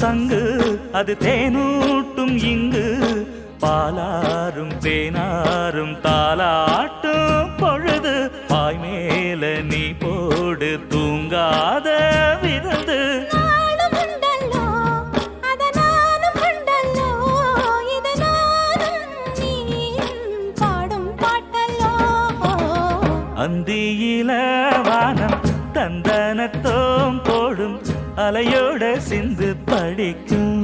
சங்கு அது தேனூட்டும் இங்கு பாலாரும் தேனாரும் தாலாட்டும் பொழுது பாய் மேல நீ போடு தூங்காத விருந்து அந்தியில வானம் தந்தனத்தோம் போடும் அலையோட சிந்து படிக்கும்